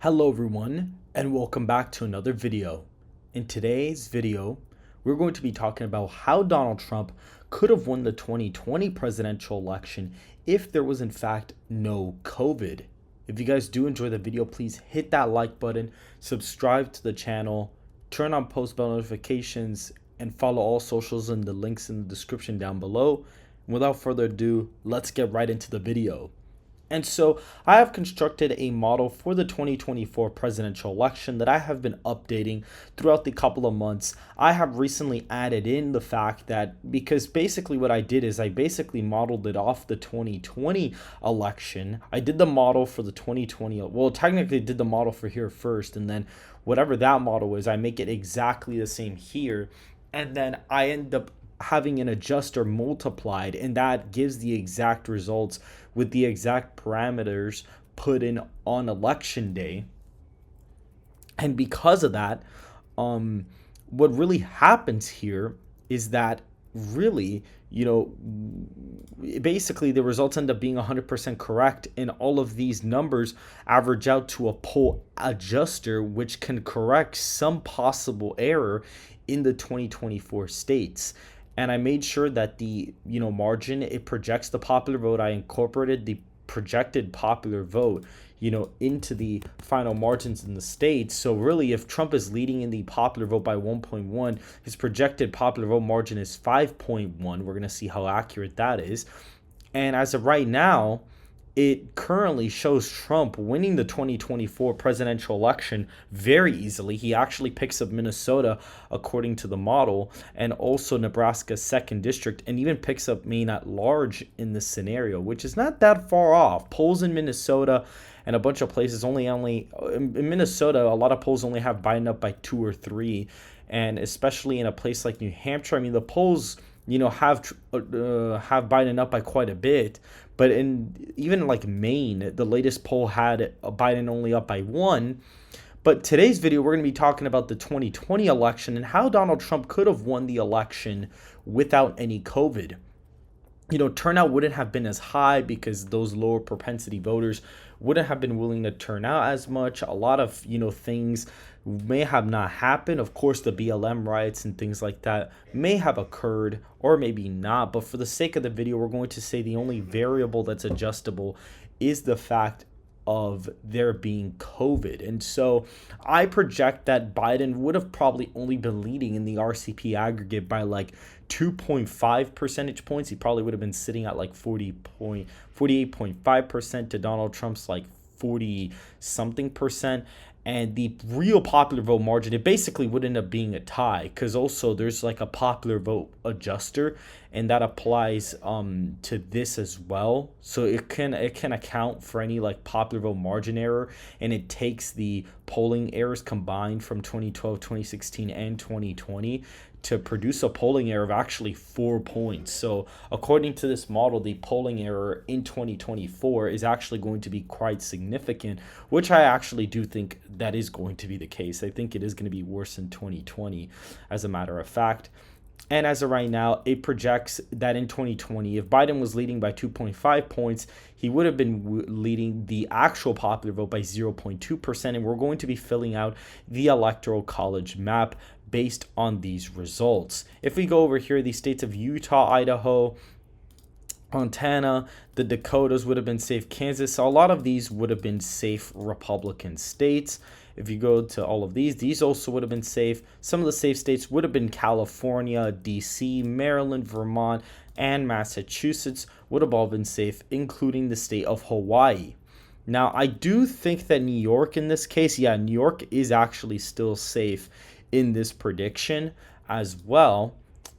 Hello everyone, and welcome back to another video. In today's video, we're going to be talking about how Donald Trump could have won the 2020 presidential election if there was in fact no COVID. If you guys do enjoy the video, please hit that like button, subscribe to the channel, turn on post bell notifications, and follow all socials in the links in the description down below. Without further ado, let's get right into the video. And so I have constructed a model for the 2024 presidential election that I have been updating throughout the couple of months. I have recently added in the fact that because basically what I did is I basically modeled it off the 2020 election. I did the model for the 2020, well, technically did the model for here first, and then whatever that model is, I make it exactly the same here. And then I end up having an adjuster multiplied, and that gives the exact results with the exact parameters put in on election day. And because of that, what really happens here is that really, basically the results end up being 100% correct, and all of these numbers average out to a poll adjuster, which can correct some possible error in the 2024 states. And I made sure that the margin, it projects the popular vote. I incorporated the projected popular vote into the final margins in the states. So really, if Trump is leading in the popular vote by 1.1, his projected popular vote margin is 5.1. We're going to see how accurate that is. And as of right now, it currently shows Trump winning the 2024 presidential election very easily. He actually picks up Minnesota according to the model, and also Nebraska's 2nd district, and even picks up Maine at large in this scenario, which is not that far off. Polls in Minnesota and a bunch of places only in Minnesota, a lot of polls only have Biden up by 2 or 3, and especially in a place like New Hampshire, I mean, the polls have Biden up by quite a bit. But in even like Maine, the latest poll had Biden only up by 1. But today's video, we're going to be talking about the 2020 election and how Donald Trump could have won the election without any COVID. Turnout wouldn't have been as high because those lower propensity voters wouldn't have been willing to turn out as much. A lot of, things may have not happened. Of course, the BLM riots and things like that may have occurred or maybe not. But for the sake of the video, we're going to say the only variable that's adjustable is the fact of there being COVID. And so I project that Biden would have probably only been leading in the RCP aggregate by like 2.5 percentage points. He probably would have been sitting at like 48.5% to Donald Trump's like 40 something percent. And the real popular vote margin, it basically would end up being a tie, because also there's like a popular vote adjuster, and that applies to this as well. So it can account for any like popular vote margin error, and it takes the polling errors combined from 2012, 2016, and 2020 to produce a polling error of actually 4 points. So according to this model, the polling error in 2024 is actually going to be quite significant, which I actually do think that is going to be the case. I think it is going to be worse in 2020, as a matter of fact. And as of right now, it projects that in 2020, if Biden was leading by 2.5 points, he would have been leading the actual popular vote by 0.2%. And we're going to be filling out the Electoral College Map based on these results. If we go over here, the states of Utah, Idaho, Montana, the Dakotas would have been safe. Kansas, so a lot of these would have been safe Republican states. If you go to all of these also would have been safe. Some of the safe states would have been California, DC, Maryland, Vermont, and Massachusetts would have all been safe, including the state of Hawaii. Now, I do think that New York in this case, New York is actually still safe in this prediction as well.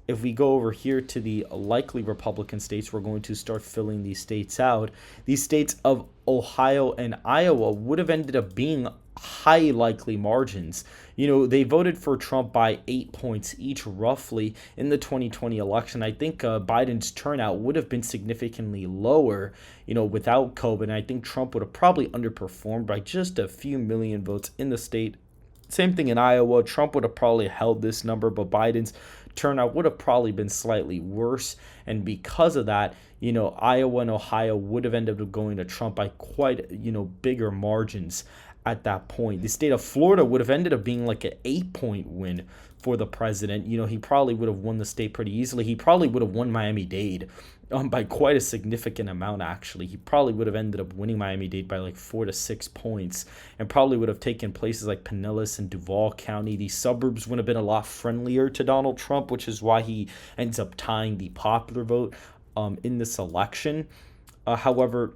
If we go over here to the likely Republican states, we're going to start filling these states out. These states of Ohio and Iowa would have ended up being high likely margins. They voted for Trump by 8 points each roughly in the 2020 election. I think Biden's turnout would have been significantly lower, without COVID. And I think Trump would have probably underperformed by just a few million votes in the state. Same thing in Iowa. Trump would have probably held this number, but Biden's turnout would have probably been slightly worse. And because of that, Iowa and Ohio would have ended up going to Trump by quite, bigger margins at that point. The state of Florida would have ended up being like an 8-point win for the president. He probably would have won the state pretty easily. He probably would have won Miami-Dade by quite a significant amount, actually. He probably would have ended up winning Miami-Dade by like 4 to 6 points, and probably would have taken places like Pinellas and Duval County. These suburbs would have been a lot friendlier to Donald Trump, which is why he ends up tying the popular vote in this election. However,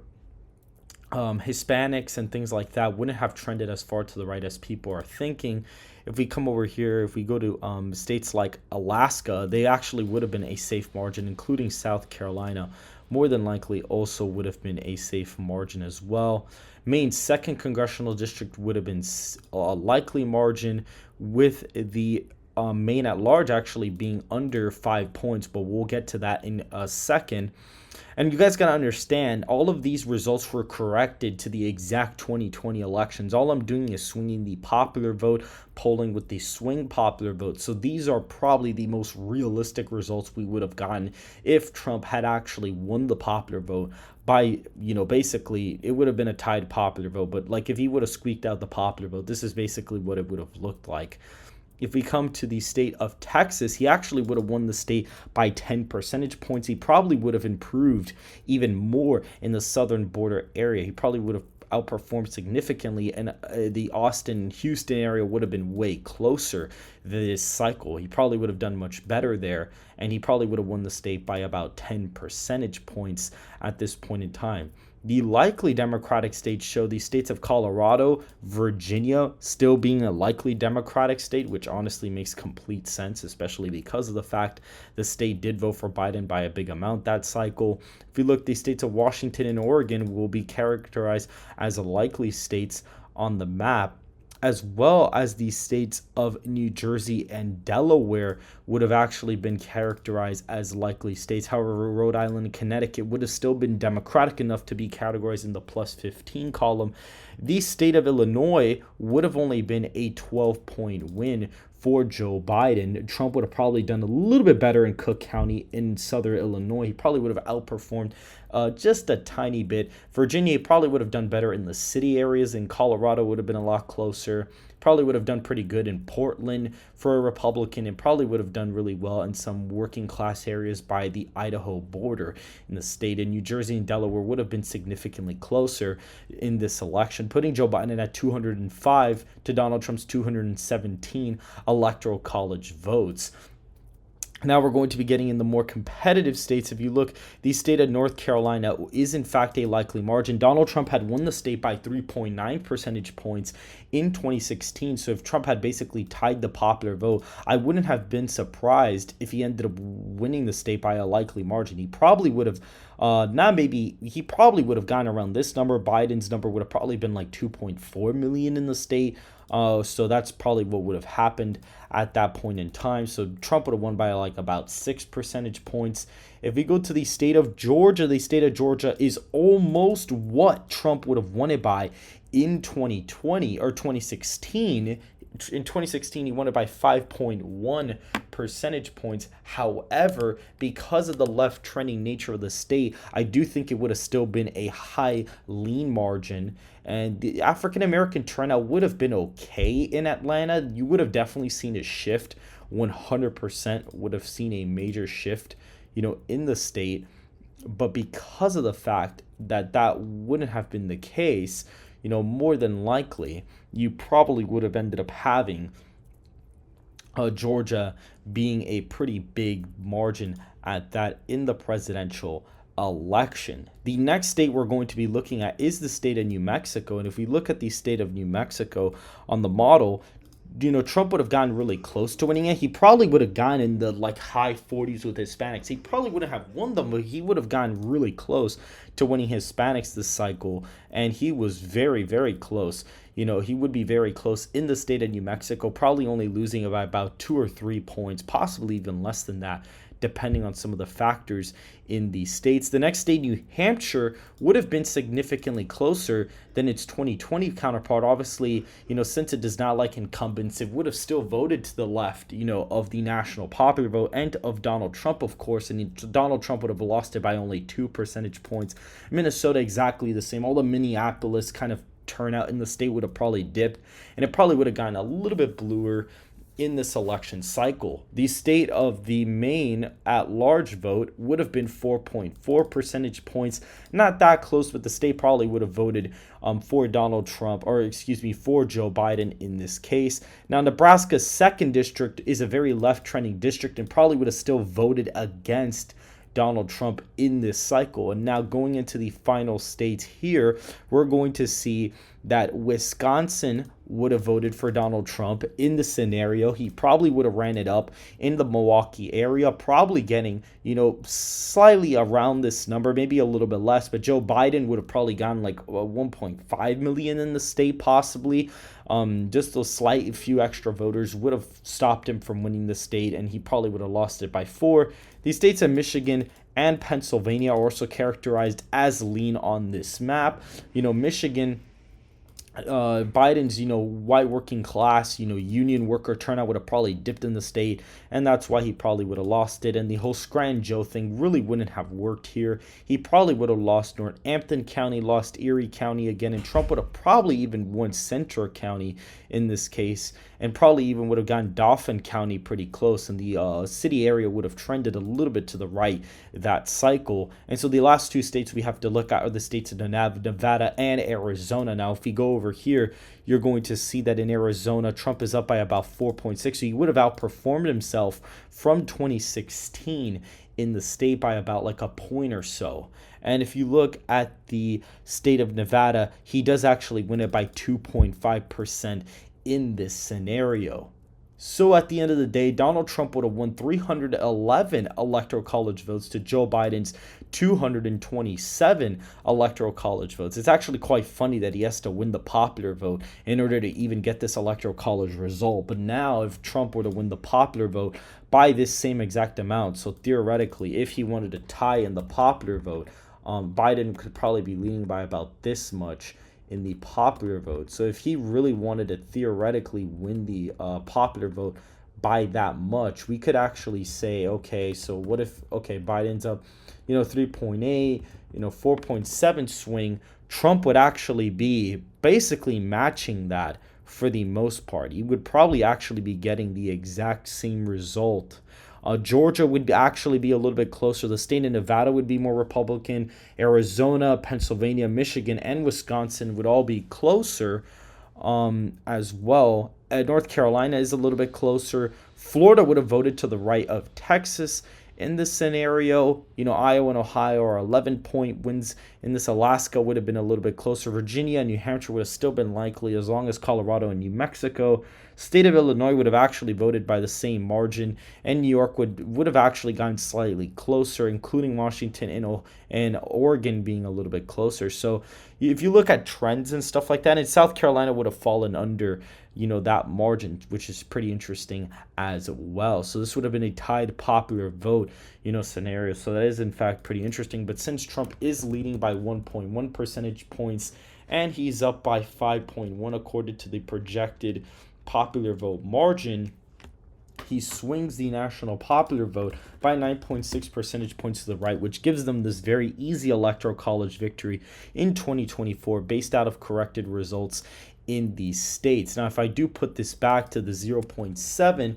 Hispanics and things like that wouldn't have trended as far to the right as people are thinking. If we come over here, if we go to states like Alaska, they actually would have been a safe margin, including South Carolina. More than likely also would have been a safe margin as well. Maine's 2nd congressional district would have been a likely margin, with the Maine at large actually being under 5 points, but we'll get to that in a second. And you guys got to understand, all of these results were corrected to the exact 2020 elections. All I'm doing is swinging the popular vote, polling with the swing popular vote. So these are probably the most realistic results we would have gotten if Trump had actually won the popular vote by, basically, it would have been a tied popular vote. But like if he would have squeaked out the popular vote, this is basically what it would have looked like. If we come to the state of Texas, he actually would have won the state by 10 percentage points. He probably would have improved even more in the southern border area. He probably would have outperformed significantly, and the Austin-Houston area would have been way closer this cycle. He probably would have done much better there, and he probably would have won the state by about 10 percentage points at this point in time. The likely Democratic states show the states of Colorado, Virginia still being a likely Democratic state, which honestly makes complete sense, especially because of the fact the state did vote for Biden by a big amount that cycle. If you look, the states of Washington and Oregon will be characterized as likely states on the map, as well as the states of New Jersey and Delaware would have actually been characterized as likely states. However, Rhode Island and Connecticut would have still been Democratic enough to be categorized in the plus 15 column. The state of Illinois would have only been a 12-point win for Joe Biden. Trump would have probably done a little bit better in Cook County in southern Illinois. He probably would have outperformed just a tiny bit. Virginia probably would have done better in the city areas, and Colorado would have been a lot closer. Probably would have done pretty good in Portland for a Republican, and probably would have done really well in some working class areas by the Idaho border in the state. And New Jersey and Delaware would have been significantly closer in this election, putting Joe Biden at 205 to Donald Trump's 217 Electoral College votes. Now we're going to be getting in the more competitive states. If you look, the state of North Carolina is in fact a likely margin. Donald Trump had won the state by 3.9 percentage points in 2016. So if Trump had basically tied the popular vote, I wouldn't have been surprised if he ended up winning the state by a likely margin. He probably would have, he probably would have gone around this number. Biden's number would have probably been like 2.4 million in the state. So that's probably what would have happened at that point in time. So Trump would have won by like about 6 percentage points. If we go to the state of Georgia is almost what Trump would have won it by in 2020 or 2016. In 2016, he won it by 5.1 percentage points. However, because of the left trending nature of the state, I do think it would have still been a high lean margin. And the African-American turnout would have been okay in Atlanta. You would have definitely seen a shift. 100% would have seen a major shift, in the state. But because of the fact that that wouldn't have been the case, more than likely, you probably would have ended up having Georgia being a pretty big margin at that in the presidential election. The next state we're going to be looking at is the state of New Mexico. And if we look at the state of New Mexico on the model, Trump would have gotten really close to winning it. He probably would have gone in the high 40s with Hispanics. He probably wouldn't have won them, but he would have gotten really close to winning Hispanics this cycle. And he was very, very close. He would be very close in the state of New Mexico, probably only losing by about 2 or 3 points, possibly even less than that, depending on some of the factors in these states. The next state, New Hampshire, would have been significantly closer than its 2020 counterpart. Obviously, since it does not like incumbents, it would have still voted to the left, of the national popular vote and of Donald Trump, of course, and Donald Trump would have lost it by only 2 percentage points. Minnesota, exactly the same. All the Minneapolis kind of turnout in the state would have probably dipped, and it probably would have gotten a little bit bluer in this election cycle. The state of the Maine at large vote would have been 4.4 percentage points. Not that close, but the state probably would have voted for Donald Trump, or excuse me, for Joe Biden in this case. Now, Nebraska's second district is a very left trending district and probably would have still voted against Donald Trump in this cycle. And now going into the final states here, we're going to see that Wisconsin would have voted for Donald Trump in the scenario. He probably would have ran it up in the Milwaukee area, probably getting, slightly around this number, maybe a little bit less, but Joe Biden would have probably gotten like 1.5 million in the state, possibly. Just those slight few extra voters would have stopped him from winning the state, and he probably would have lost it by 4. These states of Michigan and Pennsylvania are also characterized as lean on this map. Michigan, Biden's, white working class, union worker turnout would have probably dipped in the state, and that's why he probably would have lost it. And the whole Scranton Joe thing really wouldn't have worked here. He probably would have lost Northampton County, lost Erie County again, and Trump would have probably even won Centre County in this case, and probably even would have gotten Dauphin County pretty close, and the city area would have trended a little bit to the right that cycle. And so the last 2 states we have to look at are the states of Nevada and Arizona. Now, if we go over here, you're going to see that in Arizona, Trump is up by about 4.6. So he would have outperformed himself from 2016 in the state by about like a point or so. And if you look at the state of Nevada, he does actually win it by 2.5% in this scenario. So at the end of the day, Donald Trump would have won 311 electoral college votes to Joe Biden's 227 electoral college votes. It's actually quite funny that he has to win the popular vote in order to even get this electoral college result. But now if Trump were to win the popular vote by this same exact amount, so theoretically, if he wanted to tie in the popular vote, Biden could probably be leading by about this much in the popular vote. So if he really wanted to theoretically win the popular vote by that much, we could actually say, okay, so what if, Biden's up, 3.8, 4.7 swing, Trump would actually be basically matching that for the most part. He would probably actually be getting the exact same result. Georgia would actually be a little bit closer. The state of Nevada would be more Republican. Arizona, Pennsylvania, Michigan, and Wisconsin would all be closer as well. North Carolina is a little bit closer. Florida would have voted to the right of Texas in this scenario. Iowa and Ohio are 11-point wins in this. Alaska would have been a little bit closer. Virginia and New Hampshire would have still been likely, as long as Colorado and New Mexico. State of Illinois would have actually voted by the same margin, and New York would have actually gone slightly closer, including Washington and Oregon being a little bit closer. So if you look at trends and stuff like that, and South Carolina would have fallen under that margin, which is pretty interesting as well. So this would have been a tied popular vote scenario. So that is in fact pretty interesting. But since Trump is leading by 1.1 percentage points and he's up by 5.1 according to the projected popular vote margin, he swings the national popular vote by 9.6 percentage points to the right, which gives them this very easy electoral college victory in 2024 based out of corrected results in these states. Now, if I do put this back to the 0.7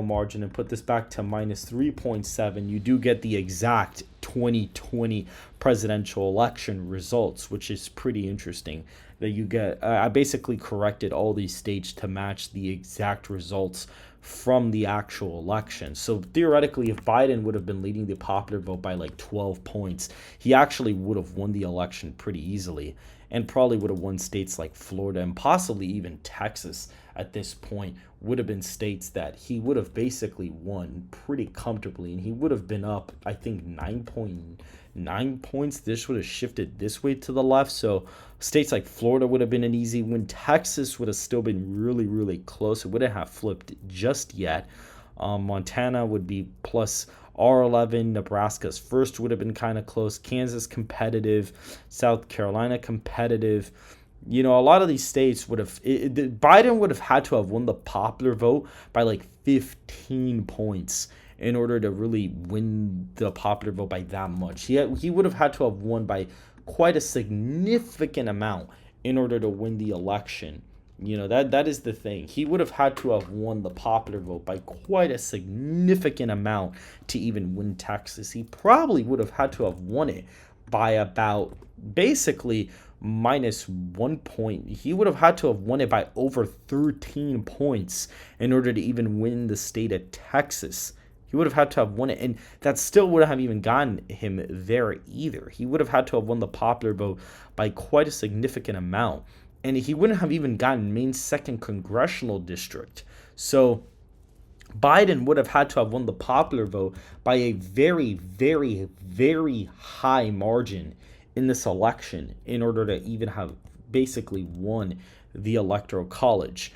margin and put this back to minus 3.7, you do get the exact 2020 presidential election results, which is pretty interesting that you get. I basically corrected all these states to match the exact results from the actual election. So theoretically, if Biden would have been leading the popular vote by like 12 points, he actually would have won the election pretty easily, and probably would have won states like Florida and possibly even Texas at this point would have been states that he would have basically won pretty comfortably, and he would have been up, I think, 9.9 points. This would have shifted this way to the left. So states like Florida would have been an easy win. Texas would have still been really, really close. It wouldn't have flipped just yet. Montana would be plus R11. Nebraska's first would have been kind of close. Kansas competitive. South Carolina competitive. A lot of these states would have, Biden would have had to have won the popular vote by like 15 points in order to really win the popular vote by that much. He would have had to have won by quite a significant amount in order to win the election. That is the thing. He would have had to have won the popular vote by quite a significant amount to even win Texas. He probably would have had to have won it by about basically -1 point. He would have had to have won it by over 13 points in order to even win the state of Texas. He would have had to have won it, and that still wouldn't have even gotten him there either. He would have had to have won the popular vote by quite a significant amount, and he wouldn't have even gotten Maine's second congressional district. So Biden would have had to have won the popular vote by a very, very, very high margin in this election in order to even have basically won the Electoral College.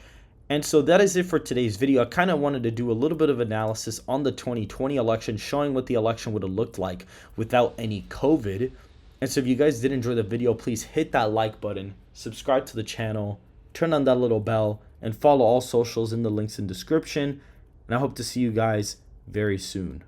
And so that is it for today's video. I kind of wanted to do a little bit of analysis on the 2020 election, showing what the election would have looked like without any COVID. And so if you guys did enjoy the video, please hit that like button, subscribe to the channel, turn on that little bell, and follow all socials in the links in description. And I hope to see you guys very soon.